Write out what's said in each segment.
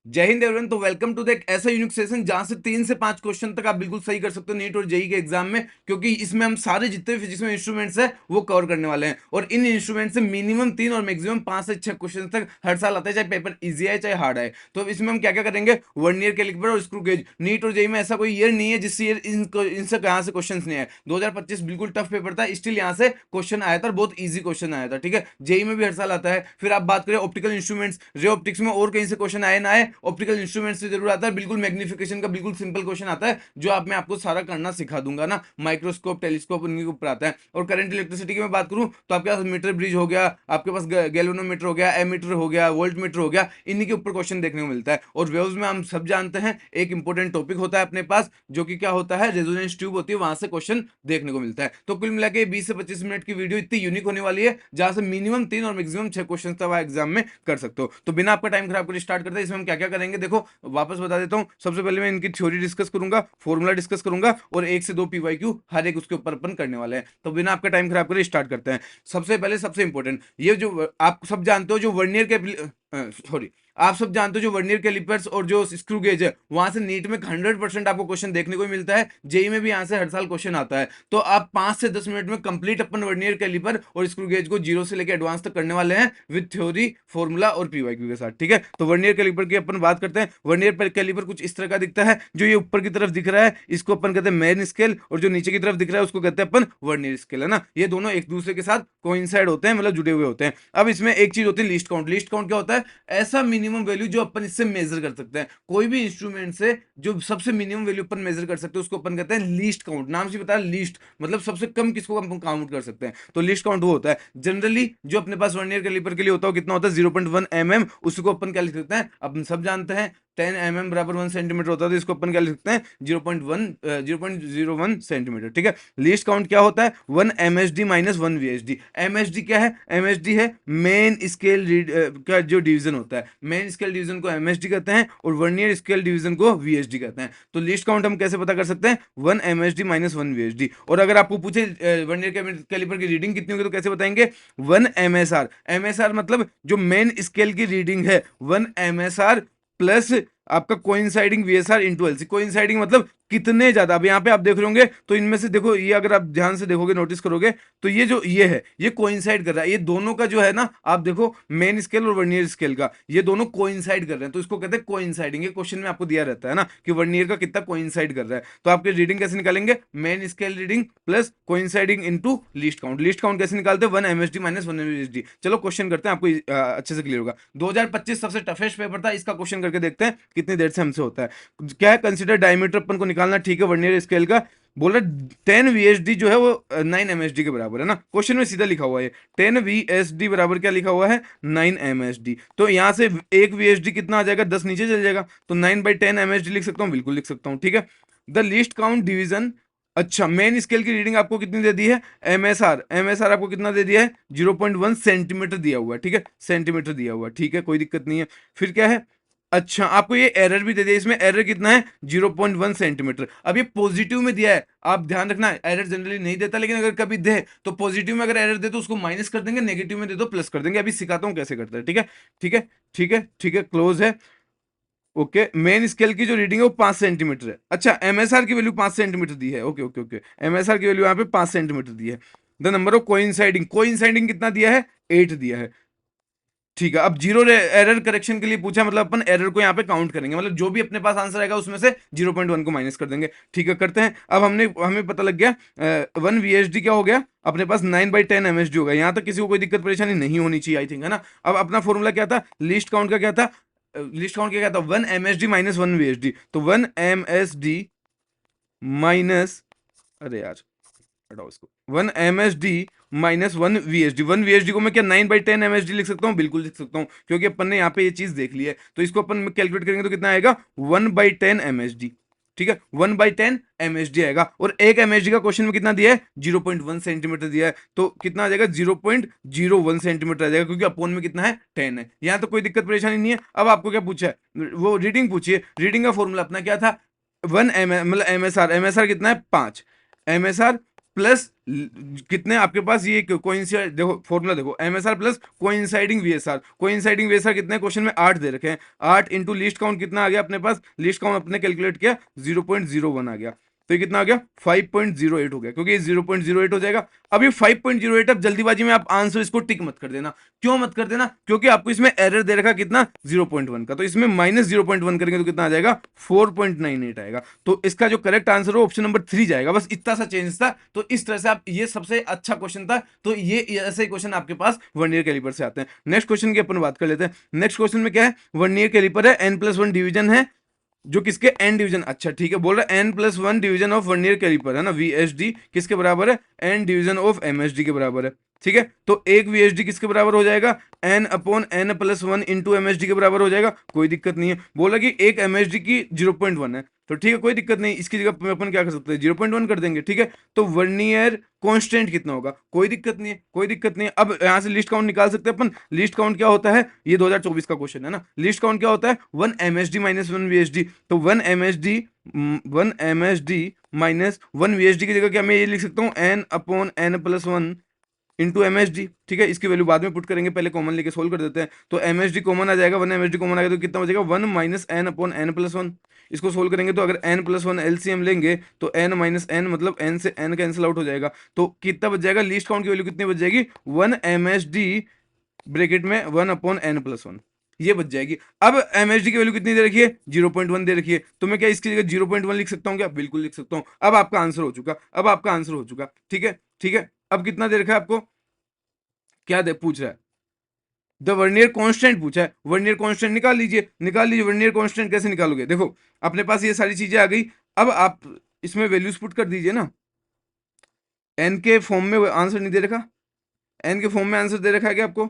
जय हिंद एवरीवन। तो welcome to the एक ऐसा यूनिक सेशन जहां से 3 से 5 क्वेश्चन तक आप बिल्कुल सही कर सकते हो नीट और जेई के एग्जाम में, क्योंकि इसमें हम सारे जितने फिजिक्स में इंस्ट्रूमेंट्स है वो कवर करने वाले हैं। और इन इंस्ट्रूमेंट से मिनिमम 3 और मैक्सिमम 5 से 6 क्वेश्चन तक हर साल आते हैं, चाहे पेपर इजी आए चाहे हार्ड आए। तो इसमें हम क्या क्या करेंगे, वर्नियर कैलिपर और स्क्रू गेज। नीट और जेई में ऐसा कोई ईयर नहीं है जिस ईयर इनसे यहाँ से क्वेश्चन नहीं आए। 2025 बिल्कुल टफ पेपर था, स्टिल यहाँ से क्वेश्चन आया था, बहुत ईजी क्वेश्चन आया था। ठीक है, जेई में भी हर साल आता है। फिर आप बात करें ऑप्टिकल इंस्ट्रूमेंट्स, रे ऑप्टिक्स में और कहीं से क्वेश्चन आए ना आए, ऑप्टिकल इंस्ट्रूमेंट से जरूर आता है। बिल्कुल मैग्निफिकेशन का बिल्कुल सिंपल क्वेश्चन आता है, जो आप मैं आपको सारा करना सिखा दूंगा ना। माइक्रोस्कोप, टेलीस्कोप उनके ऊपर आता है। और करंट इलेक्ट्रिसिटी की मैं बात करूं तो आपके पास मीटर ब्रिज हो गया, आपके पास गैल्वेनोमीटर हो गया, एमीटर हो गया, वोल्ट मीटर हो गया, इन्हीं के ऊपर क्वेश्चन देखने को मिलता है। और वेव्स में हम सब जानते हैं एक इंपॉर्टेंट टॉपिक होता है अपने पास, जो कि क्या होता है, रेजोनेंस ट्यूब होती है, वहां से क्वेश्चन देखने को मिलता है। तो कुल मिला के 20 से 25 मिनट की वीडियो इतनी यूनिक होने वाली है, जहां से मिनिमम 3 और मैक्सिमम 6 क्वेश्चन तक एग्जाम में कर सकते हो। तो बिना आपका टाइम खराब कर स्टार्ट करते हैं। इसमें हम क्या क्या करेंगे देखो, वापस बता देता हूं। सबसे पहले मैं इनकी थ्योरी डिस्कस करूंगा, फॉर्मूला डिस्कस करूंगा, और 1 से 2 पीवाईक्यू हर एक उसके ऊपर अपन करने वाले हैं। तो बिना आपका टाइम खराब करे स्टार्ट करते हैं। सबसे पहले सबसे इंपॉर्टेंट, ये जो आप सब जानते हो, जो वर्नियर के सॉरी आप सब जानते हो जो वर्नियर कैलिपर्स और जो स्क्रू गेज है, वहां से नीट में 100% आपको क्वेश्चन देखने को मिलता है। जेई में भी यहां से हर साल क्वेश्चन आता है। तो आप 5 से 10 मिनट में कंप्लीट अपन वर्नियर कैलिपर और स्क्रू गेज को जीरो से लेकर एडवांस तक करने वाले हैं, विद थ्योरी, फॉर्मूला और पीवाईक्यू के साथ। ठीक है, तो वर्नियर कैलिपर की अपन बात करते हैं। वर्नियर कैलिपर कुछ इस तरह का दिखता है। जो ये ऊपर की तरफ दिख रहा है इसको अपन कहते हैं मेन स्केल, और जो नीचे की तरफ दिख रहा है उसको कहते हैं अपन वर्नियर स्केल, है ना। ये दोनों एक दूसरे के साथ कोइंसाइड होते हैं, मतलब जुड़े हुए होते हैं। अब इसमें एक चीज होती है लीस्ट काउंट। लीस्ट काउंट क्या होता है, ऐसा मिनिमम वैल्यू जो अपन इससे मेजर कर सकते हैं। कोई भी इंस्ट्रूमेंट से जो सबसे मिनिमम वैल्यू अपन मेजर कर सकते हैं उसको अपन कहते हैं लीस्ट काउंट। नाम से बता, लीस्ट मतलब सबसे कम किसको अपन काउंट कर सकते हैं। तो लीस्ट काउंट वो होता है। जनरली जो अपने पास वर्नियर कैलिपर के लिए होता है कितना होता है, 0.1 mm। उसको अपन क्या लिख सकते हैं, अपन सब जानते हैं 10 mm बराबर 1 सेंटीमीटर होता है। तो इसको अपन क्या लिख सकते हैं, 0.01 सेंटीमीटर। ठीक है, लीस्ट काउंट क्या होता है, 1 MSD माइनस 1 VSD। MSD क्या है, MSD है मेन स्केल का जो डिवीजन होता है। मेन स्केल डिवीजन को MSD कहते हैं और वर्नियर स्केल डिवीजन को VSD कहते हैं। तो लिस्ट काउंट हम कैसे पता कर सकते हैं, 1 MSD माइनस 1 VSD। और अगर आपको पूछे वर्नियर कैलिपर की रीडिंग कितनी होगी तो कैसे बताएंगे, 1 MSR। MSR मतलब जो मेन स्केल की रीडिंग है 1 MSR प्लस आपका coinciding VSR into LC। Coinciding मतलब कितने ज्यादा। अब यहाँ पे आप देख रहे होंगे तो इनमें से देखो, ये अगर आप ध्यान से देखोगे, नोटिस करोगे, तो ये जो ये है ये कोइंसाइड कर रहा है। ये दोनों का जो है ना, आप देखो मेन स्केल और वर्नियर स्केल का, ये दोनों कोइंसाइड कर रहे हैं। तो इसको कहते हैं कोइंसाइडिंग। ये क्वेश्चन में आपको दिया रहता है ना कि वर्नियर का कितना कोइंसाइड कर रहा है। तो आपके रीडिंग कैसे निकालेंगे, main scale reading plus coinciding into least count. Least count कैसे निकालते हैं, 1 MSD माइनस 1 VSD। चलो क्वेश्चन करते हैं, आपको अच्छे से क्लियर होगा। 2025 सबसे टफेस्ट पेपर था, इसका क्वेश्चन करके देखते हैं कितनी देर से हमसे होता है। क्या है, कंसिडर डायमीटर अपन को निकालना। ठीक है, वर्नियर स्केल का बोला 10 VSD जो है वो 9 MSD के बराबर है ना। क्वेश्चन में सीधा लिखा हुआ है 10 VSD बराबर क्या लिखा हुआ है, 9 MSD। तो यहां से 1 VSD कितना आ जाएगा, 10 नीचे चल जाएगा। तो 9/10 MSD लिख सकता हूं, बिल्कुल लिख सकता हूं। ठीक है, द लीस्ट काउंट डिवीजन। अच्छा, मेन स्केल की रीडिंग आपको कितनी दे दी है, एमएसआर आपको कितना दे दिया है, 0.1 सेंटीमीटर दिया हुआ है। ठीक है, सेंटीमीटर दिया हुआ है, ठीक है, कोई दिक्कत नहीं है। फिर क्या है, अच्छा आपको ये एरर भी दे दिया। इसमें एरर कितना है, 0.1 सेंटीमीटर। अब ये पॉजिटिव में दिया है, आप ध्यान रखना, एरर जनरली नहीं देता, लेकिन अगर कभी दे तो पॉजिटिव में अगर एरर दे तो उसको माइनस कर देंगे, नेगेटिव में दे तो प्लस कर देंगे। अभी सिखाता हूं कैसे करते हैं। ठीक है, ठीक है, ठीक है, ठीक है, क्लोज है। ओके, मेन स्केल की जो रीडिंग है वो 5 सेंटीमीटर है। अच्छा, एमएसआर की वैल्यू 5 सेंटीमीटर दी है। ओके ओके ओके, एमएसआर की वैल्यू यहाँ पे 5 सेंटीमीटर दी है। The number of coinciding, coinciding कितना दिया है, 8 दिया है। ठीक है, अब जीरो एरर करेक्शन के लिए पूछा, मतलब अपन एरर को यहाँ पे काउंट करेंगे, मतलब जो भी अपने पास आंसर आएगा उसमें से 0.1 को माइनस कर देंगे। ठीक है, करते हैं। अब हमें पता लग गया 1 VSD क्या हो गया अपने पास, 9/10 MSD होगा। यहाँ तक किसी को कोई दिक्कत परेशानी नहीं होनी चाहिए, आई थिंक, है ना। अब अपना फॉर्मूला क्या था, लिस्ट काउंट का क्या था, लिस्ट काउंट क्या था, 1 MSD माइनस 1 VSD। तो 1 MSD माइनस, अरे यार हटाओ इसको, 1 MSD माइनस 1 VSD। 1 VSD को मैं क्या 9/10 MSD लिख सकता हूँ, बिल्कुल लिख सकता हूँ, क्योंकि अपन ने यहाँ पे ये चीज देख ली है। तो इसको अपन कैलकुलेट करेंगे तो कितना आएगा, 1/10 MSD। ठीक है, 1/10 MSD आएगा। और एक MSD का क्वेश्चन में कितना दिया है, 0.1 सेंटीमीटर दिया है। तो कितना आ जाएगा, 0.01 सेंटीमीटर आ जाएगा, क्योंकि अपोन में कितना है, 10 है। यहाँ तो कोई दिक्कत परेशानी नहीं है। अब आपको क्या पूछा है, वो रीडिंग पूछिए। रीडिंग का फॉर्मूला अपना क्या था, 1 मतलब एमएसआर, एमएसआर कितना है, 5 एमएसआर प्लस कितने आपके पास ये कोइंसाइड, देखो फॉर्मूला देखो, MSR plus coinciding VSR. Coinciding VSR कितने क्वेश्चन में 8 दे रखे हैं, 8 इंटू लीस्ट काउंट कितना आ गया अपने पास, लीस्ट काउंट अपने कैलकुलेट किया 0.01 आ गया, तो ये कितना आ गया 5.08 हो गया, क्योंकि ये 0.08 हो जाएगा। अब ये 5.08, अब जल्दीबाजी में आप आंसर इसको टिक मत कर देना। क्यों मत कर देना? क्योंकि आपको इसमें एरर दे रखा कितना 0.1 का, तो इसमें -0.1 करेंगे तो कितना आ जाएगा 4.98 आएगा। तो इसका जो करेक्ट आंसर हो ऑप्शन नंबर 3 जाएगा। बस इतना सा चेंज था। तो इस तरह से आप, ये सबसे अच्छा क्वेश्चन था। तो ये ऐसे क्वेश्चन आपके पास वर्नियर कैलिपर से आते हैं। नेक्स्ट क्वेश्चन की अपन बात कर लेते हैं। नेक्स्ट क्वेश्चन में क्या है, वर्नियर कैलिपर है, n+1 डिवीजन है, जो किसके n डिवीजन, अच्छा ठीक है, बोल रहा है n+1 division of vernier caliper है ना, VSD किसके बराबर है, n डिवीजन ऑफ MSD के बराबर है। ठीक है, तो एक VSD किसके बराबर हो जाएगा, n/n+1 इंटू MSD के बराबर हो जाएगा, कोई दिक्कत नहीं है। बोला कि एक MSD की 0.1 है, तो ठीक है कोई दिक्कत नहीं, इसकी जगह पे अपन क्या कर सकते हैं 0.1 कर देंगे। ठीक है, तो वर्नियर कांस्टेंट कितना होगा, कोई दिक्कत नहीं है, कोई दिक्कत नहीं है। अब यहां से लिस्ट काउंट निकाल सकते हैं अपन। लिस्ट काउंट क्या होता है, ये 2024 का क्वेश्चन है ना, लिस्ट काउंट क्या होता है 1 MSD माइनस 1 VSD। तो 1 MSD माइनस 1 VSD की जगह क्या मैं ये लिख सकता हूँ n/n+1 इंटू MSD। ठीक है, इसकी वैल्यू बाद में पुट करेंगे, पहले कॉमन लेके सोल्व कर देते हैं। तो MSD कॉमन आ जाएगा, 1 MSD कॉमन आ गया तो कितना बचेगा 1 माइनस n/n+1। इसको सोल्व करेंगे तो अगर n+1 LCM लेंगे तो n माइनस n, मतलब n से n कैंसिल आउट हो जाएगा, तो कितना बच जाएगा, लीस्ट काउंट की वैल्यू कितनी बच जाएगी 1 MSD ब्रैकेट में 1/n+1, ये बच जाएगी। अब MSD की वैल्यू कितनी दे रखी है 0.1 दे रखी है, तो मैं क्या इसकी जगह 0.1 लिख सकता हूँ क्या, बिल्कुल लिख सकता हूँ। अब आपका आंसर हो चुका, अब आपका आंसर हो चुका। ठीक है, ठीक है, अब कितना दे रखा है आपको, क्या दे पूछ रहा है, द वर्नियर कांस्टेंट पूछा है। वर्नियर कांस्टेंट निकाल लीजिए, निकाल लीजिए। वर्नियर कांस्टेंट कैसे निकालोगे, देखो अपने पास ये सारी चीजें आ गई। अब आप इसमें वैल्यूज पुट कर दीजिए ना, एन के फॉर्म में आंसर नहीं दे रखा, एन के फॉर्म में आंसर दे रखा है क्या आपको,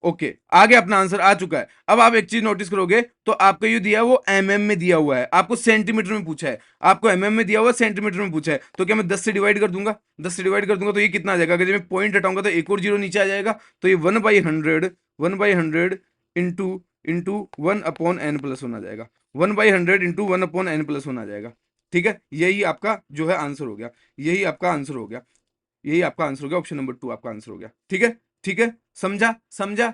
ओके आ गया, अपना आंसर आ चुका है। अब आप एक चीज नोटिस करोगे तो आपको ये दिया है वो mm में दिया हुआ है, आपको सेंटीमीटर में पूछा है, आपको mm में दिया हुआ है, सेंटीमीटर में पूछा है, तो क्या मैं 10 से डिवाइड कर दूंगा, 10 से डिवाइड कर दूंगा तो ये कितना आ जाएगा, अगर मैं पॉइंट हटाऊंगा तो एक और जीरो नीचे आ जाएगा, तो ये 1/100 इंटू इंटू 1/n+1 आ जाएगा, 1/100 इंटू 1/n+1 आ जाएगा। ठीक है, यही आपका जो है आंसर हो गया, यही आपका आंसर हो गया, यही आपका आंसर हो गया, ऑप्शन नंबर 2 आपका आंसर हो गया। ठीक है, ठीक है, समझा, समझा।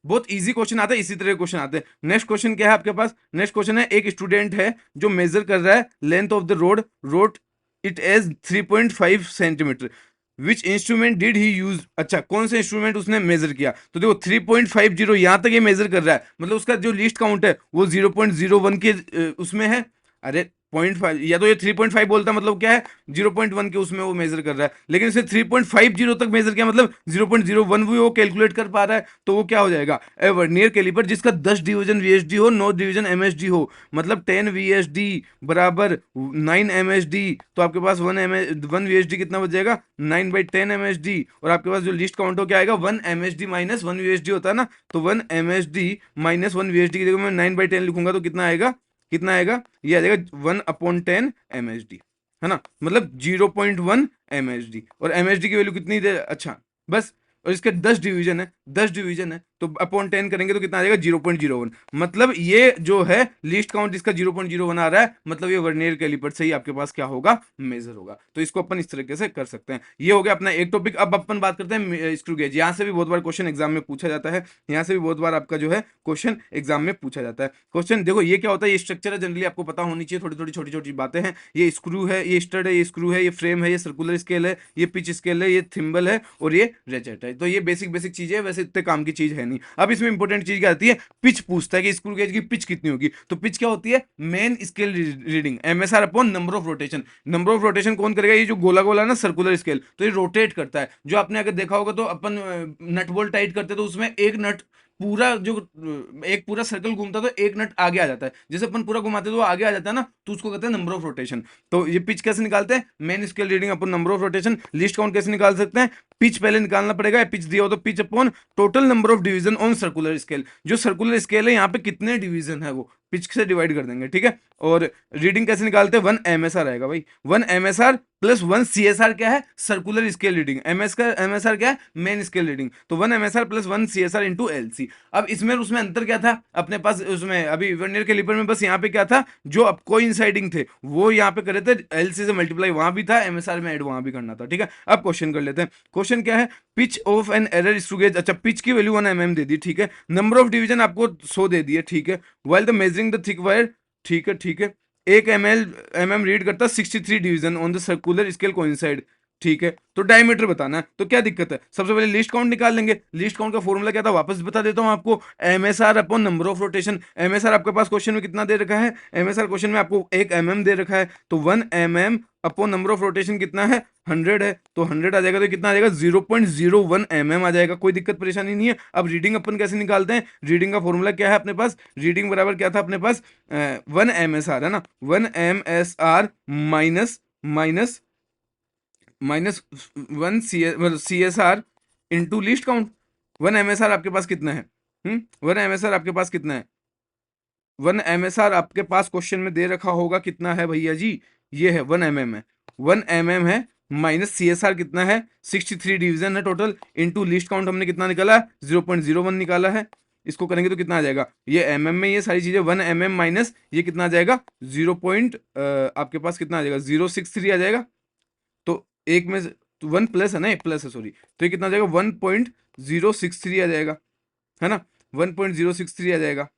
बहुत इजी क्वेश्चन आता है, इसी तरह क्वेश्चन आते हैं। नेक्स्ट क्वेश्चन क्या है आपके पास, नेक्स्ट क्वेश्चन है, एक स्टूडेंट है जो मेजर कर रहा है length of the rod it as 3.5 centimetre, which instrument did he use, अच्छा कौन सा इंस्ट्रूमेंट उसने मेजर किया, तो देखो 3.50 यहां तक ये मेजर कर रहा है, मतलब उसका जो लीस्ट काउंट है वो 0.01 के उसमें है। अरे 0.5, या तो ये 3.5 बोलता मतलब क्या है 0.1 के उसमें वो मेजर कर रहा है, लेकिन इसे 3.50 तक मेजर किया, मतलब 0.01 भी वो कैलकुलेट कर पा रहा है, तो वो क्या हो जाएगा, ए वर्नियर कैलिपर जिसका 10 डिवीजन VSD हो, 9 डिवीजन MSD हो, मतलब 10 VSD बराबर 9 MSD, तो आपके पास 1 VSD कितना बच जाएगा 9/10 MSD, और आपके पास जो लिस्ट काउंट हो क्या आएगा 1 MSD माइनस 1 VSD होता है ना, तो 1 MSD माइनस 1 VSD की जगह मैं 9/10 लिखूंगा तो कितना आएगा, कितना आएगा, ये आ जाएगा 1/10 MSD, है ना, मतलब 0.1 MSD, और MSD की वैल्यू कितनी दे, अच्छा बस, और इसके 10 डिवीजन है, 10 डिवीजन है, तो अपॉन 10 करेंगे तो कितना आ जाएगा 0.01, मतलब ये जो है लीस्ट काउंट इसका 0.01 आ रहा है, मतलब ये वर्नियर कैलिपर से ही आपके पास क्या होगा, मेजर होगा। तो इसको अपन इस तरीके से कर सकते हैं। ये हो गया अपना एक टॉपिक। अब अपन बात करते हैं स्क्रू गेज, यहाँ से भी बहुत बार क्वेश्चन एग्जाम में पूछा जाता है, यहाँ से भी बहुत बार आपका जो है क्वेश्चन एग्जाम में पूछा जाता है। क्वेश्चन देखो ये क्या होता है, ये स्ट्रक्चर है, जनरली आपको पता होनी चाहिए, थोड़ी थोड़ी छोटी छोटी बातें हैं। ये स्क्रू है, ये स्टड है, ये स्क्रू है, ये फ्रेम है, ये सर्कुलर स्केल है, ये पिच स्केल है, ये थिम्बल है, और ये रेचेट है। तो ये बेसिक बेसिक चीजें है, वैसे इतने काम की चीज है नहीं। अब इसमें इंपॉर्टेंट चीज क्या आती है, पिच पूछता है कि स्क्रू गेज की पिच कितनी होगी, तो पिच क्या होती है, main scale reading MSR upon number of rotation. Number of rotation कौन करेगा, ये जो गोला गोला ना सर्कुलर स्केल, तो ये रोटेट करता है। जो आपने अगर देखा होगा तो अपन नट बोल्ट टाइट करते तो उसमें एक नट पूरा जो एक पूरा सर्कल घूमता तो एक नट आगे आ जाता है, जैसे अपन पूरा घुमाते तो वो आगे आ जाता है ना, तो उसको कहते हैं नंबर ऑफ रोटेशन। तो ये पिच कैसे निकालते हैं, main scale reading upon number of rotation. List count कैसे निकाल सकते हैं, पिच पहले निकालना पड़ेगा, पिच दिया हो तो pitch upon total number of division on circular scale, जो सर्कुलर स्केल है यहाँ पे कितने डिवीजन है वो पिच से डिवाइड कर देंगे, ठीक है। और रीडिंग कैसे निकालते हैं, 1 MSR आएगा भाई, 1 MSR प्लस 1 CSR क्या है, सर्कुलर स्केल रीडिंग, MSR क्या है, मेन स्केल रीडिंग, तो 1 MSR plus 1 CSR into LC। अब इसमें उसमें अंतर क्या था अपने पास, उसमें अभी वर्नियर कैलिपर में बस यहाँ पे क्या था, जो अब कोइंसाइडिंग थे वो यहाँ पे करे थे, LC से मल्टीप्लाई वहां भी था, MSR में ऐड वहां भी करना था, ठीक है। अब क्वेश्चन कर लेते हैं, क्वेश्चन क्या है, pitch of an error screw gauge, अच्छा पिच की वैल्यू 1 mm दे दी, ठीक है, नंबर ऑफ डिवीजन आपको 100 दे दिए, ठीक है, while the measuring the thick wire, ठीक है ठीक है, 1 mm रीड करता 63 division on the circular scale coincide, ठीक है। तो डायमीटर बताना है, तो क्या दिक्कत है, सबसे पहले लीस्ट काउंट निकाल लेंगे, लीस्ट काउंट का फॉर्मूला क्या था वापस बता देता हूं आपको, MSR upon number of rotation, MSR आपके पास क्वेश्चन में कितना दे रखा है, MSR क्वेश्चन में आपको 1 mm दे रखा है, तो 1 mm upon number of rotation कितना है, 100 है, तो 100 आ जाएगा, तो कितना आ जाएगा 0.01 mm आ जाएगा, कोई दिक्कत परेशानी नहीं है। अब रीडिंग अपन कैसे निकालते हैं, रीडिंग का फॉर्मूला क्या है अपने पास, रीडिंग बराबर क्या था अपने पास 1 MSR है ना, 1 MSR minus minus minus 1 CSR into least count, 1 MSR आपके पास कितना है, 1 MSR आपके पास कितना है, 1 MSR आपके पास क्वेश्चन में दे रखा होगा कितना है भैया जी, ये है 1 mm है, 1 mm है, माइनस CSR कितना है 63 डिवीजन है टोटल, इनटू लीस्ट काउंट हमने कितना निकाला 0.01 निकाला है, इसको करेंगे तो कितना आ जाएगा, ये mm में ये सारी चीजें 1 mm माइनस ये कितना आ जाएगा 0. आपके पास कितना आ जाएगा 063 आ जाएगा, तो एक में 1 प्लस है ना, 1 प्लस है सॉरी, तो ये कितना आ जाएगा 1.063 आ जाएगा, है ना, 1.063 आ जाएगा,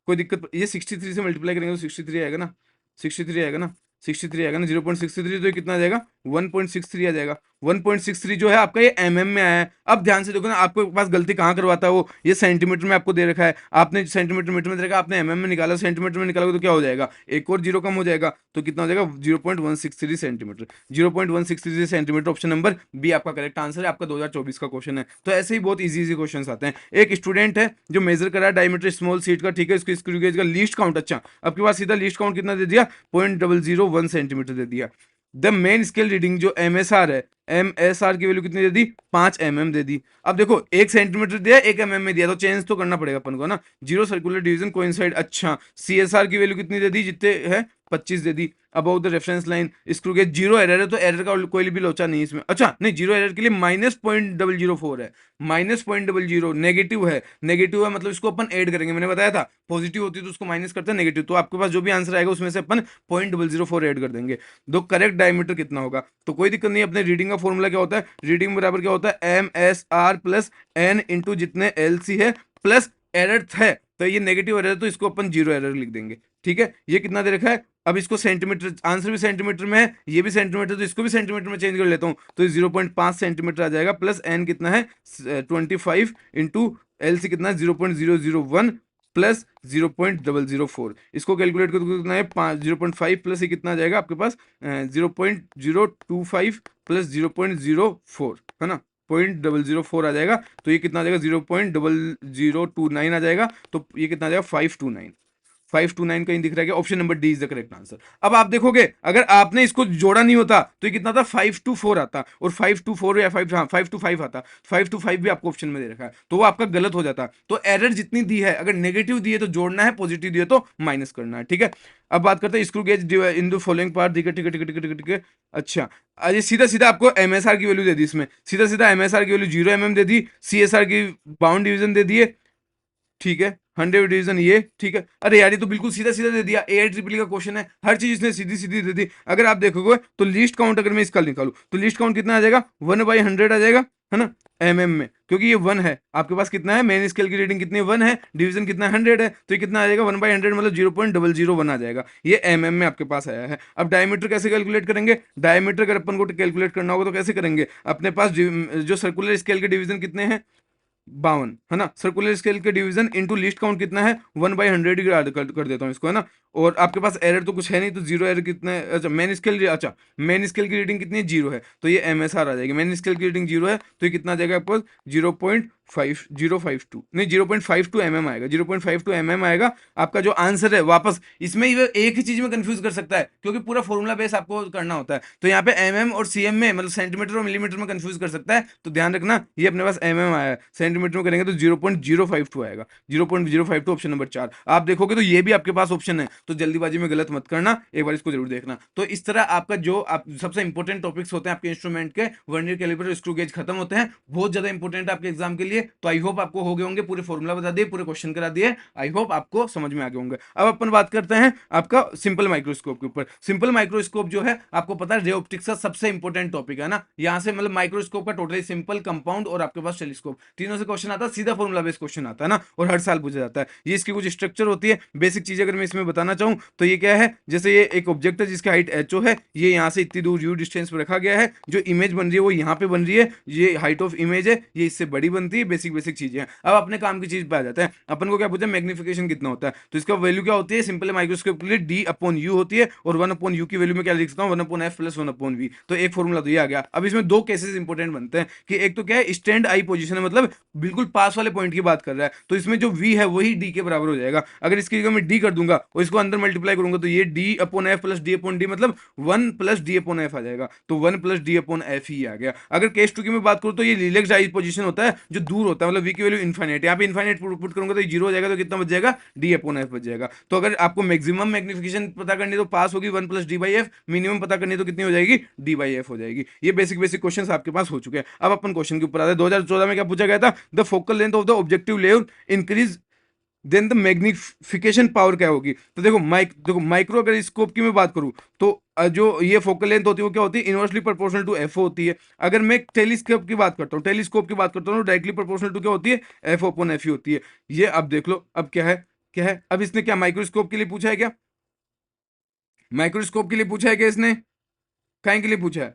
कोई दिक्कत, ये 63 से मल्टीप्लाई करेंगे तो 63 आएगा ना, 63 आएगा ना, 63 आएगा ना, 0.63 तो ये कितना आ जाएगा 1.63 आ जाएगा, 1.63 जो है आपका ये mm में आया है। अब ध्यान से देखो ना, आपके पास गलती कहाँ करवाता है वो, ये सेंटीमीटर में आपको दे रखा है, आपने सेंटीमीटर मीटर में दे रखा, आपने mm में निकाला, सेंटीमीटर में निकालोगे तो क्या हो जाएगा, एक और जीरो कम हो जाएगा, तो कितना हो जाएगा 0.163 centimetre, 0.163 centimetre, option number B आपका करेक्ट आंसर है, आपका 2024 का क्वेश्चन है। तो ऐसे ही बहुत इजी क्वेश्चन आते हैं। एक स्टूडेंट है जो मेजर करा डायमीटर स्मॉल सीट का, ठीक है, इसको स्क्रू गेज का लीस्ट काउंट, अच्छा आपके पास सीधा लीस्ट काउंट कितना दे दिया 0.001 सेंटीमीटर दे दिया। द मेन स्केल रीडिंग जो MSR है, MSR की वैल्यू कितनी दे दी 5 mm दे दी। अब देखो 1 सेंटीमीटर दिया 1 mm में दिया, तो चेंज तो करना पड़ेगा अपन को ना, जीरो सर्कुलर डिवीजन कोइंसाइड, अच्छा CSR की वैल्यू कितनी दे दी, जितने है 25 दे दी। About the reference line screw gauge zero error है, तो एरर का कोई भी लोचा नहीं इसमें, अच्छा नहीं जीरो एरर के लिए -0.004 है, -0.00 नेगेटिव है, नेगेटिव है मतलब इसको अपन ऐड करेंगे, मैंने बताया था पॉजिटिव होती है तो उसको माइनस करते हैं नेगेटिव, तो आपके पास जो भी आंसर आएगा उसमें से अपन 0.004 ऐड कर देंगे। दो करेक्ट डायमीटर कितना होगा, तो कोई दिक्कत नहीं, अपने रीडिंग का फॉर्मूला क्या होता है, रीडिंग बराबर क्या होता है MSR प्लस n इंटू जितने LC है प्लस एरर है, तो ये नेगेटिव एरर है तो इसको अपन जीरो एरर लिख देंगे, ठीक है। ये कितना दे रखा है, अब इसको सेंटीमीटर, आंसर भी सेंटीमीटर में है, ये भी सेंटीमीटर, तो इसको भी सेंटीमीटर में चेंज कर लेता हूं, तो 0.5 सेंटीमीटर आ जाएगा, प्लस n कितना है 25 इंटू LC कितना है 0.001 प्लस 0.004, इसको कैलकुलेट करके कितना है 0.5 प्लस ये कितना आ जाएगा आपके पास 0.025 प्लस 0.04 है ना, 0.004 आ जाएगा, तो ये कितना आ जाएगा 0.0029 आ जाएगा, तो ये कितना आ जाएगा 529, 529 कहीं दिख रहा है, option number D is the correct answer. अब आप देखोगे अगर आपने इसको जोड़ा नहीं होता तो ये कितना था 524 आता, और 524 या 525 आता, 525 भी आपको ऑप्शन में दे रखा है, तो वो आपका गलत हो जाता। तो एरर जितनी दी है, अगर नेगेटिव दी है तो जोड़ना है, पॉजिटिव दी है तो माइनस करना है, ठीक है। अब बात करते हैं screw gauge in the following part, ठीक है ठीक है ठीक है ठीक है ठीक है। अच्छा अरे सीधा सीधा आपको MSR की वैल्यू दे दी, इसमें सीधा सीधा MSR की वैल्यू 0 mm दे दी, CSR की बाउंड डिवीजन दे दिए, ठीक है, 100 डिवीजन ये, ठीक है। अरे यार ये तो बिल्कुल सीधा सीधा दे दिया, AIEEE का क्वेश्चन है, हर चीज इसने सीधी सीधी दे दी। अगर आप देखोगे तो लीस्ट काउंट अगर मैं इसका निकालू तो लीस्ट काउंट कितना आ जाएगा 1/100 आ जाएगा, है ना, mm में, क्योंकि ये 1 है आपके पास, कितना है मेन स्केल की रीडिंग कितनी 1 है, डिवीजन कितना 100 है, तो ये कितना आ जाएगा 1/100 मतलब 0.001 आ जाएगा, ये mm में आपके पास आया है। अब डायमीटर कैसे कैलकुलेट करेंगे, डायमीटर अगर अपन को कैलकुलेट करना होगा तो कैसे करेंगे, अपने पास जो सर्कुलर स्केल के डिवीजन कितने हैं 52, है ना, सर्कुलर स्केल के डिवीजन इनटू लीस्ट काउंट कितना है 1/100 कर देता हूँ इसको, है ना, और आपके पास एरर तो कुछ है नहीं, तो जीरो एरर कितना है, अच्छा मेन स्केल, अच्छा मेन स्केल की रीडिंग कितनी है 0 है, तो ये MSR आ जाएगी, मेन स्केल की रीडिंग 0 है तो ये कितना आ जाएगा आपको 0.5052 नहीं 0.52 mm आएगा, 0.52 mm आएगा आपका जो आंसर है। वापस इसमें ये एक ही चीज में कंफ्यूज कर सकता है क्योंकि पूरा फॉर्मूला बेस आपको करना होता है, तो यहाँ पे mm और cm में मतलब सेंटीमीटर और मिलीमीटर में कंफ्यूज कर सकता है, तो ध्यान रखना ये अपने पास mm आया है, सेंटीमीटर में करेंगे तो 0.052 आएगा, 0.052 ऑप्शन नंबर 4। आप देखोगे तो ये भी आपके पास ऑप्शन है, तो जल्दीबाजी में गलत मत करना, एक बार इसको जरूर देखना। तो इस तरह आपका जो आप सबसे इंपॉर्टेंट टॉपिक्स होते हैं आपके इंस्ट्रूमेंट के, वर्नियर कैलिपर, स्क्रू गेज खत्म होते हैं, बहुत ज्यादा इंपॉर्टेंट आपके एग्जाम के लिए। तो आई होप आपको हो गए होंगे, पूरे फॉर्मूला बता दिए, पूरे क्वेश्चन करा दिए, आई होप आपको समझ में आ गए होंगे। अब अपन बात करते हैं आपका सिंपल माइक्रोस्कोप के ऊपर। सिंपल माइक्रोस्कोप जो है आपको पता है रे ऑप्टिक्स का सबसे इंपॉर्टेंट टॉपिक है ना, यहाँ से मतलब माइक्रोस्कोप का टोटली सिंपल, कंपाउंड और आपके पास टेलीस्कोप, तीनों से क्वेश्चन आता है, सीधा फॉर्मूला बेस्ड क्वेश्चन आता है ना, और हर साल पूछा जाता है। ये इसकी कुछ स्ट्रक्चर होती है, बेसिक चीज अगर मैं इसमें बताना चाहूँ तो ये क्या है, जैसे ये एक ऑब्जेक्ट है जिसकी हाइट HO है, ये यहाँ से इतनी दूर U डिस्टेंस पर रखा गया है, जो इमेज बन रही है वो यहाँ पे बन रही है, ये हाइट ऑफ इमेज है, ये इससे बड़ी बनती है, बेसिक बेसिक चीजें हैं। अब अपने काम की चीज पे आ जाते हैं, अपन को क्या पूछा, मैग्निफिकेशन कितना होता है, तो इसका वैल्यू क्या होती है, सिंपल माइक्रोस्कोप के लिए D/U होती है, और 1/U की वैल्यू में क्या लिख सकता हूँ, 1/F प्लस 1/V। तो एक फॉर्मूला तो ये आ गया। अब इसमें दो केसेस इंपॉर्टेंट बनते हैं कि एक तो क्या है, स्टैंड आई पोजीशन है, मतलब बिल्कुल पास वाले पॉइंट की बात कर रहा है, तो इसमें जो V है वही D के बराबर हो जाएगा। अगर इसकी जगह मैं D कर दूंगा और इसको अंदर मल्टीप्लाई करूंगा तो ये D/F प्लस D/D मतलब 1 प्लस D/F आ जाएगा, तो 1 प्लस D/F ही आ गया। अगर केस 2 की मैं बात करूं तो ये रिलैक्स्ड आई पोजीशन होता है जो दूर होता है, मतलब V की वैल्यू इनफाइनाइट, यहाँ पे इनफाइनाइट पुट करूंगा तो ये 0 हो जाएगा, तो कितना बच जाएगा, D/F बच जाएगा। तो अगर आपको मैक्सिमम मैग्निफिकेशन पता करनी तो पास होगी 1 प्लस D/F, मिनिमम पता करनी तो कितनी हो जाएगी, D/F हो जाएगी। ये बेसिक बेसिक क्वेश्चन आपके पास हो चुके हैं। अब अपन क्वेश्चन के ऊपर आते हैं। 2014 में क्या पूछा गया था, the focal length of the objective length increase then the magnification power क्या होगी। तो देखो माइक्रो अगर स्कोप की मैं बात करूं तो जो ये फोकल लेंथ होती है वो क्या होती है, इनवर्सली प्रोपोर्शनल टू एफओ होती है। अगर मैं टेलीस्कोप की बात करता हूँ, टेलीस्कोप की बात करता हूँ, डायरेक्टली प्रोपोर्शनल टू क्या होती है, F/F होती है। ये अब देख लो, अब क्या है, अब इसने क्या माइक्रोस्कोप के लिए पूछा है, क्या माइक्रोस्कोप के लिए पूछा है, क्या इसने कहीं के लिए पूछा है,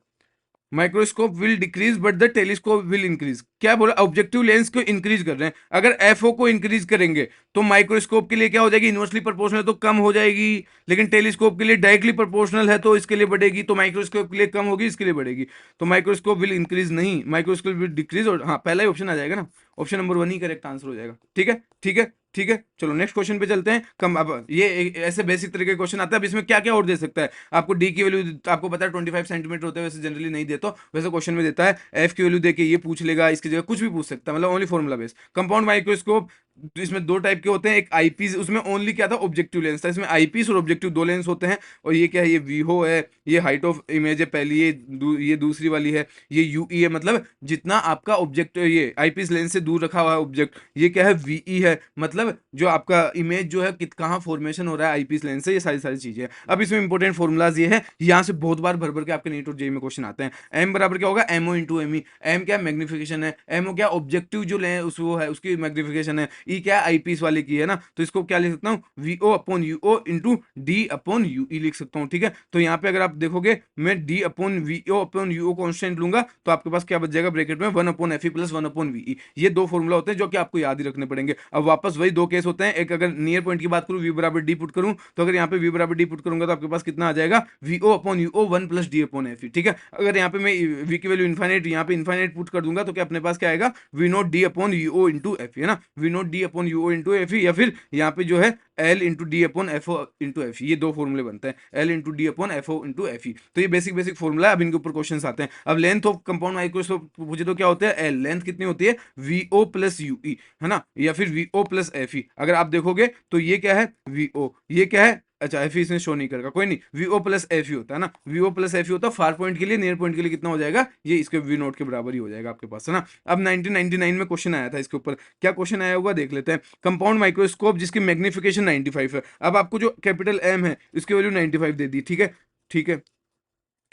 microscope will decrease but the telescope will increase. क्या बोला, ऑब्जेक्टिव लेंस को इंक्रीज कर रहे हैं, अगर एफओ को इंक्रीज करेंगे तो माइक्रोस्कोप के लिए क्या हो जाएगी, इनवर्सली प्रोपोर्शनल तो कम हो जाएगी, लेकिन टेलीस्कोप के लिए डायरेक्टली प्रोपोर्शनल है तो इसके लिए बढ़ेगी, तो माइक्रोस्कोप के लिए कम होगी, इसके लिए बढ़ेगी। तो माइक्रोस्कोप विल इंक्रीज नहीं, माइक्रोस्कोप विल डिक्रीज, और हाँ पहला ही ऑप्शन आ जाएगा ना, ऑप्शन नंबर 1 ही करेक्ट आंसर हो जाएगा। ठीक है ठीक है ठीक है, चलो नेक्स्ट क्वेश्चन पे चलते हैं। कम अब ये ऐसे बेसिक तरीके के क्वेश्चन आता है। अब इसमें क्या क्या और दे सकता है, आपको डी की वैल्यू आपको पता है 25 सेंटीमीटर होता है, वैसे जनरली नहीं देता, वैसे क्वेश्चन में देता है। एफ की वैल्यू देके ये पूछ लेगा, इसकी जगह कुछ भी पूछ सकता है, मतलब only formula base. Compound microscope इसमें दो टाइप के होते हैं, एक आईपीस, उसमें ओनली क्या था, ऑब्जेक्टिव लेंस था, इसमें आईपीस और ऑब्जेक्टिव दो लेंस होते हैं। और ये क्या है, ये वीहो है, ये हाइट ऑफ इमेज है पहली, ये दूसरी वाली है, ये यूई है, मतलब जितना आपका ऑब्जेक्ट ये आईपीस लेंस से दूर रखा हुआ है ऑब्जेक्ट, ये क्या है, वीई है, मतलब जो आपका इमेज जो है कहाँ फॉर्मेशन हो रहा है आईपीस लेंस से, ये सारी सारी चीजें। अब इसमें इंपॉर्टेंट फॉर्मुलाज ये है, यहाँ से बहुत बार भर भर के आपके नीट और जेई में क्वेश्चन आते हैं। एम बराबर क्या होगा, एमओ इंटू एमई। एम क्या मैग्निफिकेशन है, एमओ क्या ऑब्जेक्टिव जो ले उस वो है उसकी मैग्निफिकेशन है, ई क्या आईपीस वाले की है ना, तो इसको क्या लिख सकता हूँ, V O upon U O into D upon U E लिख सकता हूँ। ठीक है, तो यहाँ पे अगर आप देखोगे मैं D upon V O upon U O constant लूंगा तो आपके पास क्या बच जाएगा ब्रैकेट में, 1/Fe प्लस 1/Ve। ये दो फॉर्मूला होते हैं जो कि आपको याद ही रखने पड़ेंगे। अब वापस वही दो केस होते हैं, एक अगर नियर पॉइंट की बात करूं, वी बराबर डी पुट करूं, तो अगर यहाँ पे वी बराबर डी पुट करूंगा तो आपके पास कितना आ जाएगा, V O upon U O 1 plus D upon F. ठीक है, अगर यहाँ पे मैं वी की वैल्यू इनफाइनाइट, यहाँ पे इनफाइनाइट पुट कर दूंगा तो क्या अपने पास क्या आएगा, V not D upon U O into F, है ना, V not D upon U O into F, या फिर यहाँ पे जो है L into D upon F O into F, ये दो फॉर्मूले बनते हैं, L into D upon F O into F. तो ये बेसिक बेसिक फॉर्मूला है। अब इनके ऊपर क्वेश्चन आते हैं। अब लेंथ ऑफ कंपाउंड माइक्रोस्कोप पूछे तो क्या होता है, एल, लेंथ कितनी होती है, वीओ प्लस यूई, है ना, या फिर वीओ प्लस एफ ई। अगर आप देखोगे तो ये क्या है, वीओ, ये क्या है, अच्छा एफ इसने शो नहीं करेगा, कोई नहीं, वीओ प्लस एफ ही होता है ना, वीओ प्लस एफ ही होता है। फार पॉइंट के लिए, नियर पॉइंट के लिए कितना हो जाएगा, ये इसके वी नोट के बराबर ही हो जाएगा आपके पास, है ना। अब 1999 में क्वेश्चन आया था इसके ऊपर, क्या क्वेश्चन आया होगा देख लेते हैं। कंपाउंड माइक्रोस्कोप जिसकी मैग्निफिकेशन 95 है, अब आपको जो कैपिटल एम है इसकी वैल्यू 95 दे दी। ठीक है ठीक है,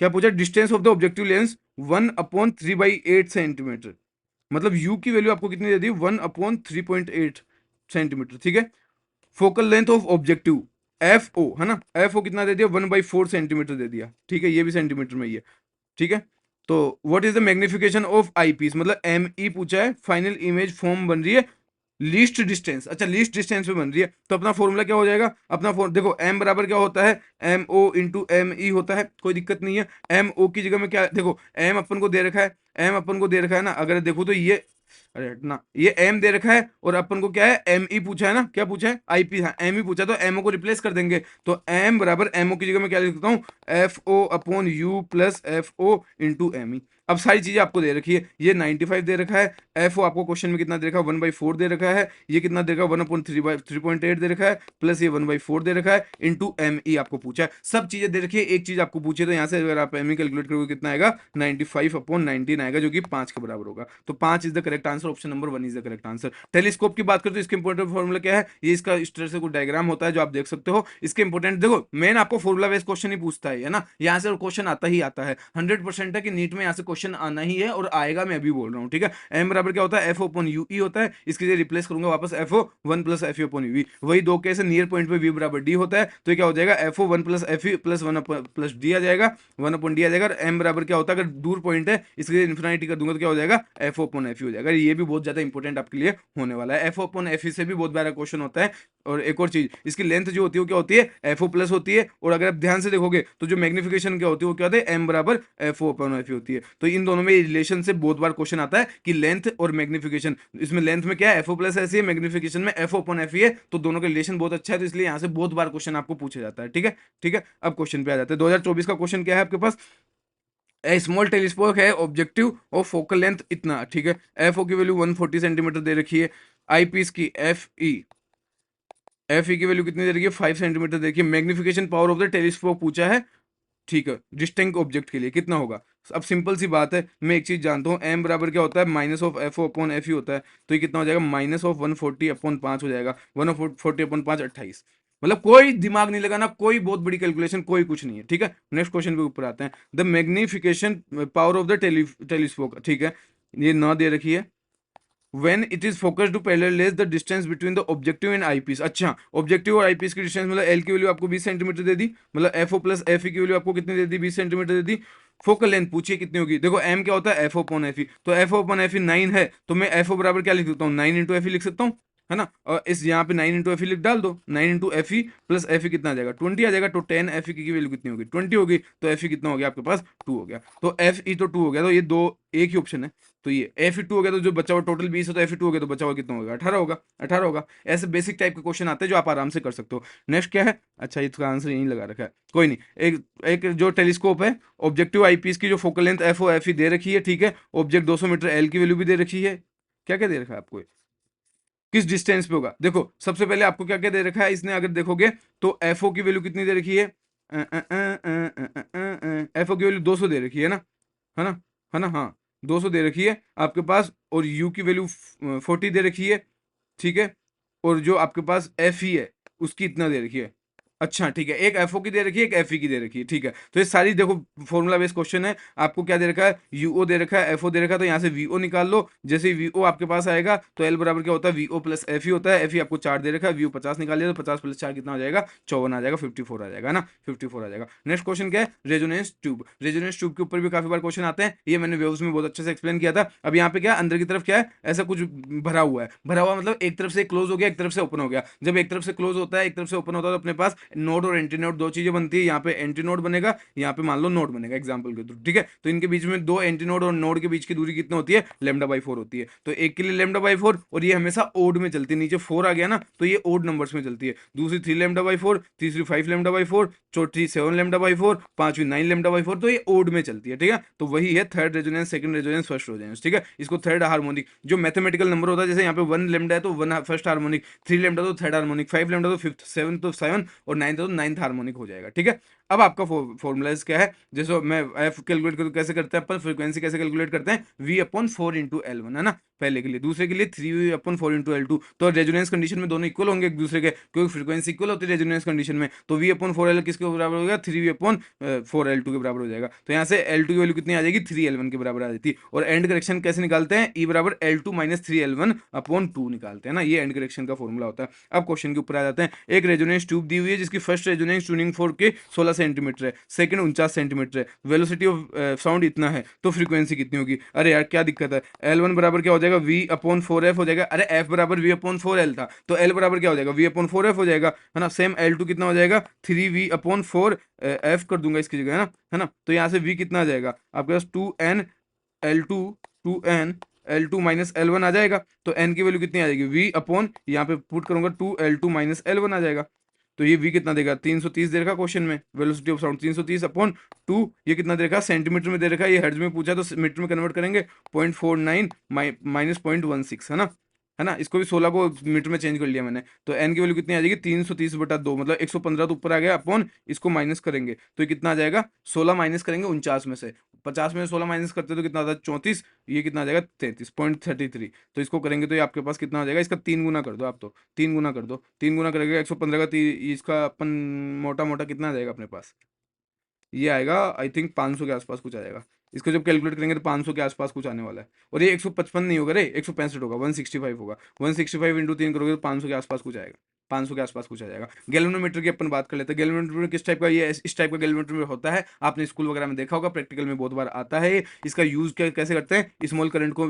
क्या पूछा, distance of the objective lens 1/3/8 centimetre, मतलब यू की वैल्यू आपको कितनी दे दी, 1/3.8 सेंटीमीटर। ठीक है, focal length of objective F O, है ना, एफ ओ कितना दे दिया, 1/4 सेंटीमीटर दे दिया। ठीक है, ये भी सेंटीमीटर में ही है। ठीक है, तो what is the magnification of eye piece, मतलब एम ई पूछा है, फाइनल इमेज फॉर्म बन रही है लीस्ट डिस्टेंस, अच्छा लीस्ट डिस्टेंस पे बन रही है, तो अपना फॉर्मूला क्या हो जाएगा, अपना देखो एम बराबर क्या होता है, M O into M E होता है, कोई दिक्कत नहीं है। एम ओ की जगह में क्या, देखो एम अपन को दे रखा है, एम अपन को दे रखा है ना, अगर देखो तो ये अरे हटना, ये एम दे रखा है और अपन को क्या है, एम ई पूछा है ना, क्या पूछा है, आईपी, हाँ एम ई पूछा, तो एमओ को रिप्लेस कर देंगे। तो एम बराबर एमओ की जगह मैं क्या लिख देता हूँ, एफ ओ upon U plus F O into M E. अब सारी चीजें आपको दे रखी है, ये 95 दे रखा है, एफ ओ आपको क्वेश्चन में कितना दे रखा है, 1/4 दे रखा है, ये कितना दे रखा है, 1/3.8 दे रखा है, प्लस ये 1/4 दे रखा है, इंटू एम ई आपको पूछा है। सब चीजें दे रखी है, एक चीज आपको पूछी है, तो यहाँ से अगर आप एम ई कैलकुलेट करोगे कितना आएगा, 95/19 आएगा, जो कि 5 के बराबर होगा। तो 5 is the correct answer, option number 1 is the correct answer. Telescope की बात करें तो इसके इंपोर्टेंट फॉर्मूला क्या है, ये इसका इस तरह से कोई डायग्राम होता है जो आप देख सकते हो। इसके इंपोर्टेंट देखो, मेन आपको फॉर्मूला बेस्ड क्वेश्चन ही पूछता है ना, यहाँ से क्वेश्चन आता ही आता है, 100% है कि नीट में यहाँ से क्वेश्चन आना ही है और आएगा, मैं अभी बोल रहा हूँ, ठीक है। एम बराबर क्या होता है, एफ ओपन यू ई होता है, इसके लिए रिप्लेस करूंगा वापस f o 1 plus f upon u, वही दो केस है, नियर पॉइंट पे वी बराबर डी होता है, तो क्या हो जाएगा, f o 1 plus f e plus 1 plus d आ जाएगा, 1 अपॉन डी आ जाएगा। एम बराबर क्या होता है, अगर दूर पॉइंट है इसके लिए इन्फिनिटी कर दूंगा तो क्या हो जाएगा, एफ ओपन एफ हो जाएगा। ये भी बहुत ज्यादा इंपॉर्टेंट आपके लिए होने वाला है, एफ ओपन एफ से भी बहुत बड़ा क्वेश्चन होता है। और एक और चीज, इसकी लेंथ जो होती है वो क्या होती है, एफ ओ प्लस होती है, और अगर आप ध्यान से देखोगे तो जो मैग्निफिकेशन क्या होती है वो क्या होता है, एम बराबर एफ ओ अपन एफ होती है। तो इन दोनों में रिलेशन से बहुत बार क्वेश्चन आता है कि लेंथ और मैग्निफिकेशन, इसमें लेंथ में क्या है, एफ ओ प्लस ऐसी है, मैग्निफिकेशन में एफ ओ अपन एफ है, तो दोनों का रिलेशन बहुत अच्छा है, तो इसलिए यहाँ से बहुत बार क्वेश्चन आपको पूछा जाता है, ठीक है। ठीक है, अब क्वेश्चन पे आ जाते हैं। 2024 का क्वेश्चन क्या है आपके पास, ए स्मॉल टेलीस्कोप है, ऑब्जेक्टिव और फोकल लेंथ इतना, ठीक है, एफ ओ की वैल्यू 140 सेंटीमीटर दे रखी है, आई पीस की एफ ई की वैल्यू कितनी दे रखी है, 5 सेंटीमीटर देखिए, magnification power of the telescope पूछा है, ठीक है, डिस्टिंक्ट ऑब्जेक्ट के लिए कितना होगा। अब सिंपल सी बात है, मैं एक चीज जानता हूँ, एम बराबर क्या होता है, minus of F O upon F E होता है, तो ये कितना हो जाएगा, माइनस ऑफ 140/5 हो जाएगा, 140/5 28। मतलब कोई दिमाग नहीं लगाना, कोई बहुत बड़ी कैलकुलेशन, कोई कुछ नहीं है, ठीक है। नेक्स्ट क्वेश्चन के ऊपर आते हैं, the magnification power of the telescope, ठीक है, ये ना दे रखी है, when it is focused to parallelize the distance between the objective and eyepiece। अच्छा, ऑब्जेक्टिव और आईपीस की डिस्टेंस, मतलब एल की वैल्यू आपको 20 सेंटीमीटर दे दी, मतलब f o plus f e की वैल्यू आपको कितनी दे दी, 20 सेंटीमीटर दे दी। फोकल लेंथ पूछिए कितनी होगी, देखो एम क्या होता है, एफ ओ अपॉन एफ ई, तो एफ ओ अपॉन एफ ई 9 है, तो मैं एफ ओ बराबर क्या लिख सकता हूँ, 9 इंटू एफ ई लिख सकता हूँ, है ना। और इस यहाँ पे 9 इंटू एफ ई लिख डाल दो, 9 into F e plus f ई कितना आ जाएगा, 20 आ जाएगा, तो 10 एफ ई की वैल्यू कितनी होगी, 20 होगी, तो एफ ई कितना हो गया आपके पास, 2 हो गया, तो एफ ई तो 2 हो गया, तो ये दो एक ही ऑप्शन है, तो ये एफ ई 2 हो गया, तो जो बचा हुआ टोटल 20 है, तो एफ ई 2 हो गया, तो बचा हुआ कितना होगा, 18 होगा, 18 होगा। ऐसे बेसिक टाइप के क्वेश्चन आते हैं जो आप आराम से कर सकते हो। नेक्स्ट क्या है, अच्छा इसका आंसर यहीं लगा रखा है, कोई नहीं, एक एक जो टेलीस्कोप है, ऑब्जेक्टिव आईपीस की जो focal length f o f e दे रखी है, ठीक है, ऑब्जेक्ट 200 मीटर, एल की वैल्यू भी दे रखी है, क्या क्या दे रखा है आपको, किस डिस्टेंस पे होगा, देखो सबसे पहले आपको क्या क्या दे रखा है इसने, अगर देखोगे तो एफ ओ की वैल्यू कितनी दे रखी है, एफ ओ की वैल्यू 200 दे रखी है ना, है ना, है ना, हाँ 200 दे रखी है आपके पास, और यू की वैल्यू 40 दे रखी है, ठीक है, और जो आपके पास एफ ई है उसकी इतना दे रखी है। अच्छा ठीक है, एक एफओ की दे रखी है, एक एफ ई की दे रखी है, ठीक है। तो ये सारी देखो फॉर्मूला बेस्ड क्वेश्चन है, आपको क्या दे रखा है, यूओ दे रखा है, एफओ दे रखा है, तो यहाँ से वीओ निकाल लो, जैसे वीओ आपके पास आएगा तो एल बराबर क्या होता है, वीओ प्लस एफ ई होता है, एफ ई आपको 4 दे रखा है, वीओ 50 निकाल लिया, तो 50 प्लस 4 कितना हो जाएगा, 54 आ जाएगा, 54 आ जाएगा ना, 54 आ जाएगा। नेक्स्ट क्वेश्चन क्या है, रेजोनेंस ट्यूब, रेजोनेंस ट्यूब के ऊपर भी काफी बार क्वेश्चन आते हैं, ये मैंने वेव्स में बहुत अच्छे से एक्सप्लेन किया था। अब यहाँ पे क्या अंदर की तरफ क्या है, ऐसा कुछ भरा हुआ है, भरा हुआ मतलब एक तरफ से क्लोज हो गया, एक तरफ से ओपन हो गया, जब एक तरफ से क्लोज होता है एक तरफ से ओपन होता है, तो अपने पास नोड और एंटी नोड दो चीजें बनती है, यहाँ पे एंटी नोड बनेगा, यहाँ पे मान लो नोड बनेगा एग्जांपल के थ्रू, ठीक है। तो इनके बीच में दो एंटी नोड और नोड के बीच की दूरी कितनी होती है, λ/4 होती है, तो एक के लिए λ/4, और ये हमेशा ओड में चलती है, नीचे 4 आ गया ना तो ये ओड नंबर्स में चलती है, दूसरी 3 λ/4, तीसरी 5 λ/4, चौथी 7 λ/4, पांचवी 9 λ/4, तो ये ओड में चलती है, ठीक है। तो वही है third resonance, second resonance, first resonance, ठीक है। इसको थर्ड हार्मोनिक, जो मैथमेटिकल नंबर होता है, जैसे यहाँ पे 1 लैम्डा है तो 1 फर्स्ट हार्मोनिक, 3 लैम्डा तो थर्ड हार्मोनिक, 5 लैम्डा तो फिफ्थ, 7 तो 7, और 9 तो 9th हार्मोनिक हो जाएगा, ठीक है। अब आपका फॉर्मूला क्या है, जैसे मैं एफ कैलकुलेट कर कैसे करते हैं अपन, फ्रीक्वेंसी कैसे कैलकुलेट करते हैं, v/4 इंटू L1, है ना, पहले के लिए, दूसरे के लिए 3v/4 इंटू L2, तो रेजोनेंस कंडीशन में दोनों इक्वल होंगे एक दूसरे के, क्योंकि फ्रीक्वेंसी इक्वल होती है रेजोनेंस कंडीशन में, तो v/4 L किसके बराबर हो गया, 3v/4 L2 के बराबर हो जाएगा, तो यहाँ से L2 की वैल्यू कितनी आ जाएगी, 3L1 के बराबर आ जाती है। और एंड करेक्शन कैसे निकालते हैं, E बराबर L2 माइनस 3L1/2 निकालते हैं ना, ये एंड करेक्शन का फॉर्मूला होता है। अब क्वेश्चन के ऊपर आ जाते हैं, एक रेजोनेंस ट्यूब दी हुई है जिसकी फर्स्ट रेजोनेंस ट्यूनिंग फोर्क के 16 सेंटीमीटर है, सेकंड 49 सेंटीमीटर है, वेलोसिटी ऑफ साउंड इतना है, तो फ्रीक्वेंसी कितनी होगी। अरे यार क्या दिक्कत है, L1 बराबर क्या हो जाएगा, v/4f हो जाएगा, अरे f बराबर v/4l था, तो L बराबर क्या हो जाएगा, v/4f हो जाएगा, है ना। सेम L2 कितना हो जाएगा, 3v/4 f कर दूंगा इसकी जगह, है ना, तो यहाँ से v कितना आ जाएगा आपके पास, 2n L2 2n L2 minus L1 आ जाएगा। तो n की वैल्यू कितनी आ जाएगी, V अपॉन यहाँ पे पुट करूंगा 2L2 माइनस L1 आ जाएगा। तो ये V कितना देगा, 330 दे रखा क्वेश्चन में, वेलोसिटी ऑफ साउंड 330 अपॉन 2, ये कितना दे रखा, सेंटीमीटर में दे रखा है, ये हर्ट्ज में पूछा तो मीटर में कन्वर्ट करेंगे, 0.49 माइनस 0.16, है ना, इसको भी 16 को मीटर में चेंज कर लिया मैंने। तो n की वैल्यू कितनी आ जाएगी, 330/2, मतलब 115 तो ऊपर आ गया, अपॉन इसको माइनस करेंगे तो ये कितना आ जाएगा, 16 माइनस करेंगे 49 में से, 50 में से 16 माइनस करते तो कितना आता है 34, ये कितना आ जाएगा 33.33। तो इसको करेंगे तो ये आपके पास कितना आ जाएगा, इसका 3 गुना कर दो आप, तो 3 गुना कर दो, 3 गुना करेंगे 115 का इसका अपन मोटा मोटा कितना आ जाएगा अपने पास, ये आएगा आई थिंक 500 के आसपास कुछ आ जाएगा। इसको जब कैलकुलेट करेंगे तो 500 के आसपास कुछ आने वाला है। और ये 155 नहीं होगा रे, 165 होगा, 165 होगा, 165 इंटू 3 करोगे तो 500 के आसपास कुछ आएगा, 500 के आसपास कुछ आ जाएगा। गैल्वेनोमीटर की अपन बात कर लेते हैं। गैल्वेनोमीटर किस टाइप का, ये इस टाइप का गैल्वेनोमीटर होता है, आपने स्कूल वगैरह में देखा होगा, प्रैक्टिकल में बहुत बार आता है। इसका यूज कैसे करते हैं, स्मॉल करंट को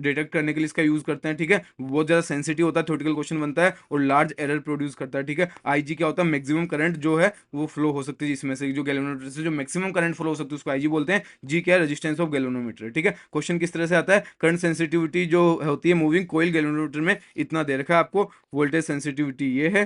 डिटेक्ट करने के लिए इसका यूज करते हैं, ठीक है। बहुत ज्यादा सेंसिटिव होता है, थ्योरेटिकल क्वेश्चन बनता है और लार्ज एरर प्रोड्यूस करता है, ठीक है। आईजी क्या होता है, मैक्सिमम करंट जो है वो फ्लो हो सकती है इसमें से, जो गैल्वेनोमीटर से जो मैक्सिमम करंट फ्लो हो सकती है उसको आईजी बोलते हैं। जी क्या है, रेजिस्टेंस ऑफ गैल्वेनोमीटर, ठीक है। क्वेश्चन किस तरह से आता है, करंट सेंसिटिविटी जो होती है मूविंग कोइल गैल्वेनोमीटर में इतना दे रखा है आपको, वोल्टेज सेंसिटिविटी ये है,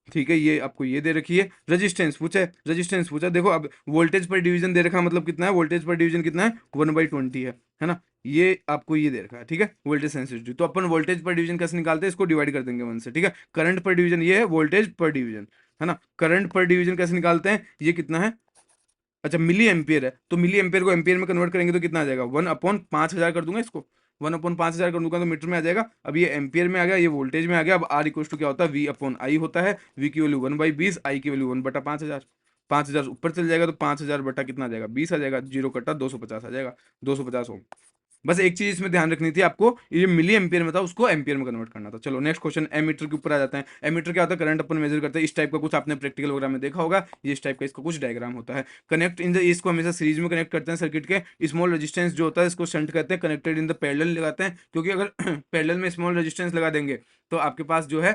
ठीक है, ये आपको ये दे रखी है। रेजिस्टेंस पूछा, देखो अब वोल्टेज पर डिवीजन दे रखा है, मतलब कितना है, वोल्टेज पर डिवीजन कितना है, 1/20 है ना। ये आपको ये दे रखा है, ठीक है, वोल्टेज सेंसिटिविटी। तो अपन वोल्टेज पर डिवीजन कैसे निकालते हैं, इसको डिवाइड कर देंगे 1 से, ठीक है। करंट पर डिवीजन ये है, वोल्टेज पर डिवीजन, है ना। करंट पर डिवीजन कैसे निकालते हैं, ये कितना है, अच्छा मिली एम्पियर है, तो मिली एम्पियर को एम्पियर में कन्वर्ट करेंगे तो कितना आ जाएगा, 1/5000 कर दूंगा इसको, 1/5000 कर दूंगा तो मीटर में आ जाएगा। अब ये एम्पियर में आ गया, ये वोल्टेज में आ गया। अब आर इक्वल टू क्या होता है, V/I होता है। V की वैल्यू 1/20, I की वैल्यू 1/5000, 5000 ऊपर चल जाएगा तो 5000 बटा कितना आ जाएगा, 20 आ जाएगा, जीरो कटा 250 आ जाएगा, 250 ओम। बस एक चीज इसमें ध्यान रखनी थी आपको, ये मिली एम्पियर में था, उसको एम्पियर में कन्वर्ट करना था। चलो नेक्स्ट क्वेश्चन, एमीटर के ऊपर आ जाते हैं। एमीटर क्या होता है, करंट अपन मेजर करते हैं, इस टाइप का कुछ आपने प्रैक्टिकल वगैरह में देखा होगा, ये इस टाइप का इसका कुछ डायग्राम होता है। कनेक्ट इन द, इसको हमेशा सीरीज में कनेक्ट करते हैं सर्किट के। स्मॉल रेजिस्टेंस जो होता है इसको शंट कहते हैं, कनेक्टेड इन द पैरेलल लगाते हैं, क्योंकि अगर पैरेलल में स्मॉल रेजिस्टेंस लगा देंगे तो आपके पास जो है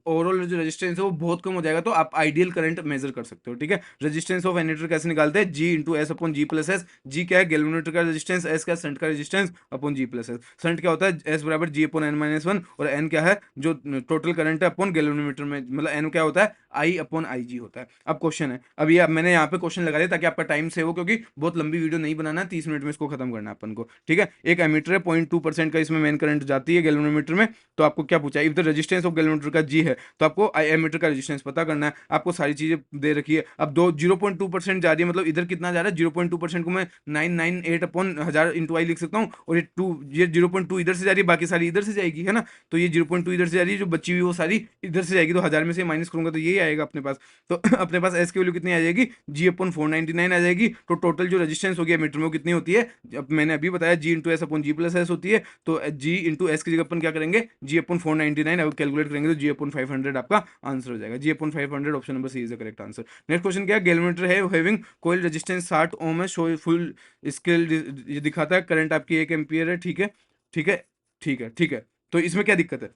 ओवरऑल जो रेजिस्टेंस है वो बहुत कम हो जाएगा, तो आप आइडियल करंट मेजर कर सकते हो, ठीक है। रेजिस्टेंस ऑफ एमीटर कैसे निकालते हैं, G/S/G+S। जी क्या है, गैल्वेनोमीटर का रेजिस्टेंस, एस क्या शंट का रेजिस्टेंस अपॉन G+S। शंट क्या होता है, एस बराबर G/N-1, और एन क्या है, जो टोटल करंट है अपॉन गैल्वेनोमीटर में, मतलब एन क्या होता है, I/IG होता है। अब क्वेश्चन है, अब ये मैंने यहाँ पे क्वेश्चन लगा दिया ताकि आपका टाइम सेव हो, क्योंकि बहुत लंबी वीडियो नहीं बनाना है, 30 मिनट में इसको खत्म करना है अपन को, ठीक है। एक एमीटर है, 0.2% का इसमें मेन करंट जाती है गैल्वेनोमीटर में। तो आपको क्या पूछा है, if the resistance of galvanometer का G है, तो आपको एमीटर का रेजिस्टेंस पता करना है। आपको सारी चीजें दे रखी है। अब 0.2% जा रही है, मतलब इधर कितना जा रहा है, 0.2% को मैं 998/1000 इंटू आई लिख सकता हूँ, और ये 0.2 इधर से जा रही है, बाकी सारी इधर से जाएगी, है ना। तो ये 0.2 इधर से जा रही है, जो बची हुई वो सारी इधर से जाएगी, तो 1000 में से माइनस करूंगा तो यही आएगा अपने पास। तो अपने पास एस की वैल्यू कितनी आ जाएगी, G/499 आ जाएगी। तो टोटल जो रेजिस्टेंस होगी मीटर में वो कितनी होती है, अब मैंने अभी बताया G/S/G+S होती है। तो G/S की जगह अपन क्या करेंगे, G/499, अब कैलकुलेट करेंगे तो G/500 आपका आंसर हो जाएगा। G/500 option number C is the correct answer. Next question क्या है, गैल्वेनोमीटर है हैविंग कोइल रेजिस्टेंस 60 ओम है, शो फुल स्केल, ये दिखाता है करंट आपकी 1 एम्पियर है, ठीक है, ठीक है, ठीक है, ठीक है। तो इसमें क्या दिक्कत है,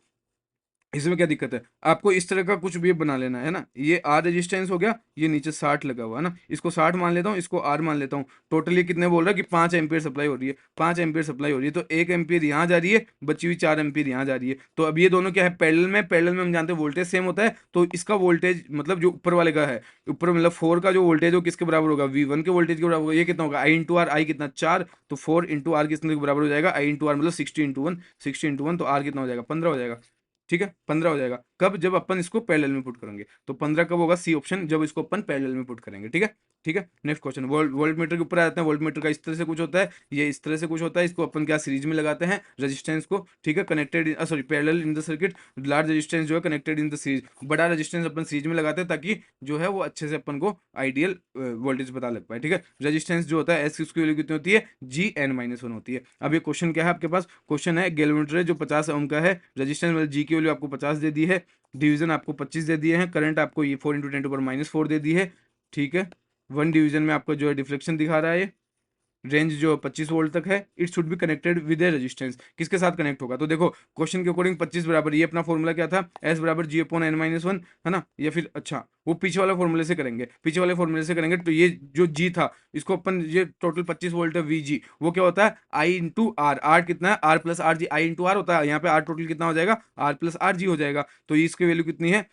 इसमें क्या दिक्कत है, आपको इस तरह का कुछ भी बना लेना है ना। ये आर रेजिस्टेंस हो गया, ये नीचे 60 लगा हुआ है ना, इसको 60 मान लेता हूँ, इसको आर मान लेता हूँ। टोटली कितने बोल रहा है कि 5 एम्पियर सप्लाई हो रही है, 5 एम्पियर सप्लाई हो रही है, तो 1 एम्पियर यहाँ जा रही है, बची हुई 4 एम्पियर यहाँ जा रही है। तो अब ये दोनों क्या है, पैरेलल में हम जानते हैं वोल्टेज सेम होता है, तो इसका वोल्टेज मतलब जो ऊपर वाले का है, ऊपर मतलब 4 का जो वोल्टेज हो किसके बराबर होगा, V1 के वोल्टेज के बराबर होगा। ये कितना होगा, I/R, आई कितना 4, तो 4 × R कितने के बराबर हो जाएगा, I/R मतलब 60 × 1, 60 × 1, तो R कितना हो जाएगा, 15 हो जाएगा, ठीक है, 15 हो जाएगा। कब, जब अपन इसको पैरेलल में पुट करेंगे, तो 15 कब होगा, सी ऑप्शन, जब इसको अपन पैरेलल में पुट करेंगे, ठीक है, ठीक है। नेक्स्ट क्वेश्चन, वोल्ट मीटर के ऊपर आ जाते हैं। वोल्ट मीटर का इस तरह से कुछ होता है, ये इस तरह से कुछ होता है, इसको अपन क्या सीरीज में लगाते हैं रेजिस्टेंस को, ठीक है, connected sorry parallel in the circuit. Large resistance जो है कनेक्टेड इन द सीरीज, बड़ा रेजिस्टेंस अपन सीरीज में लगाते हैं ताकि जो है वो अच्छे से अपन को आइडियल वोल्टेज पता लग पाए, ठीक है। रेजिस्टेंस जो होता है एस, उसकी वैल्यू कितनी होती है, Gn-1 होती है। अब ये क्वेश्चन क्या है आपके पास, क्वेश्चन है गैल्वेनोमीटर जो 50 ओम का है, रेजिस्टेंस मतलब जी की वैल्यू आपको 50 दे दी है, डिवीजन आपको 25 दे दिए हैं, करंट आपको ये 4 × 10⁻⁻4 दे दी है, ठीक है। 1 डिवीजन में आपको जो है डिफ्लेक्शन दिखा रहा है ये, रेंज जो 25 वोल्ट तक है, it should be connected with A resistance. किसके साथ कनेक्ट होगा? तो देखो क्वेश्चन के अकॉर्डिंग 25 बराबर, ये अपना फॉर्मूला क्या था, एस बराबर जी अपॉन एन माइनस वन, है ना, या फिर अच्छा वो पीछे वाला फॉर्मूले से करेंगे, पीछे वाले फॉर्मूले से करेंगे तो ये जो जी था इसको अपन, ये टोटल 25 वोल्ट है वी जी, वो क्या होता है आई इंटू आर, आर कितना है R plus R G, I into R होता है, यहाँ पे आर टोटल कितना हो जाएगा आर प्लस आर जी हो जाएगा। तो इसकी वैल्यू कितनी है,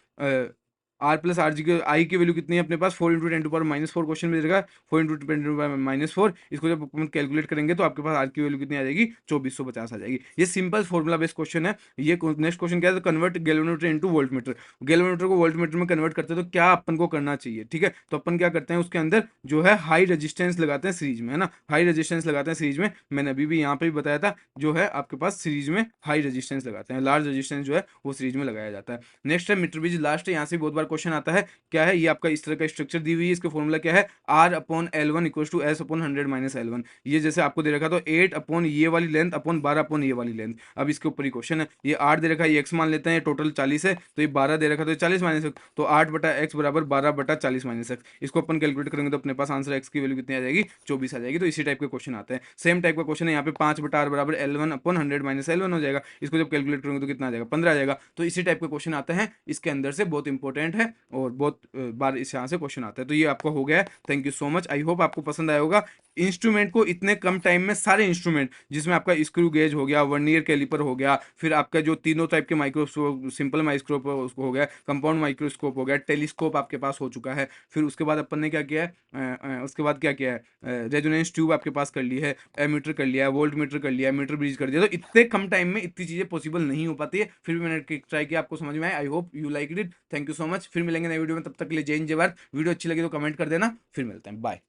आर प्लस आर जी के आई की वैल्यू कितनी है अपने पास 4 into ten to power minus four, question में देगा 4 into ten to power minus four. इसको जब अपन कैलकुलेट करेंगे तो आपके पास आर की वैल्यू कितनी आ जाएगी 2450 आ जाएगी। ये सिंपल फॉर्मुला बेस्ड क्वेश्चन है। ये नेक्स्ट क्वेश्चन क्या है, convert galvanometer into voltmeter. Galvanometer को वोल्टमीटर में कन्वर्ट करते हैं तो क्या अपन को करना चाहिए, ठीक है। तो अपन क्या करते हैं उसके अंदर जो है हाई रेजिस्टेंस लगाते हैं सीरीज में, है ना, हाई रेजिस्टेंस लगाते हैं सीरीज में। मैंने अभी भी यहाँ पे भी बताया था, जो है आपके पास सीरीज में हाई रेजिस्टेंस लगाते हैं, लार्ज रेजिस्टेंस जो है वो सीरीज में लगाया जाता है। नेक्स्ट है मीटर ब्रिज, लास्ट है, यहाँ से बहुत बार क्वेश्चन आता है। क्या है ये आपका इस तरह का स्ट्रक्चर दी हुई है, इसका फॉर्मूला क्या है, R upon L one equal to S upon 100 minus L one. ये जैसे आपको दे रखा तो 8 अपॉन ये वाली लेंथ अपॉन 12 अपॉन ये वाली लेंथ। अब इसके ऊपर ही क्वेश्चन है, ये 8 दे रखा है, ये एक्स मान लेते हैं, टोटल 40 है, तो ये 12 दे रखा तो 40 माइनस एक्स, तो 8 बटा एक्स बराबर 12 बटा 40 माइनस एक्स। इसको अपन कैलकुलेट करेंगे तो अपने पास आंसर एक्स की वैल्यू कितनी आ जाएगी 24 आ जाएगी। तो इसी टाइप के क्वेश्चन आते हैं। सेम टाइप का क्वेश्चन है यहाँ पे 5 बटा आर बराबर L one upon 100 minus L one हो जाएगा। इसको जब कैलकुलेट करेंगे तो कितना आ जाएगा 15 आ जाएगा। तो इसी टाइप के क्वेश्चन आते हैं इसके अंदर से, बहुत इंपॉर्टेंट है और बहुत बार इस यहाँ से क्वेश्चन आता है। तो ये आपका हो गया है। Thank you so much, I hope आपको पसंद आया होगा। इंस्ट्रूमेंट को इतने कम टाइम में सारे इंस्ट्रूमेंट, जिसमें आपका स्क्रू गेज हो गया, वर्नियर कैलिपर हो गया, फिर आपका जो तीनों टाइप के माइक्रोस्कोप, सिंपल माइक्रोस्कोप उसको हो गया, कंपाउंड माइक्रोस्कोप हो गया, टेलीस्कोप आपके पास हो चुका है। फिर उसके बाद अपन ने क्या किया है, उसके बाद क्या किया है, रेजोनेंस ट्यूब आपके पास कर ली है, एमीटर कर लिया है, वोल्ट मीटर कर लिया है, मीटर ब्रिज कर दिया। तो इतने कम टाइम में इतनी चीजें पॉसिबल नहीं हो पाती है, फिर भी मैंने ट्राई किया, आपको समझ में आया। I hope you like it. Thank you so much. फिर मिलेंगे नए वीडियो में, तब तक के लिए जय हिंद जय भारत। वीडियो अच्छी लगी तो कमेंट कर देना। फिर मिलते हैं, बाय।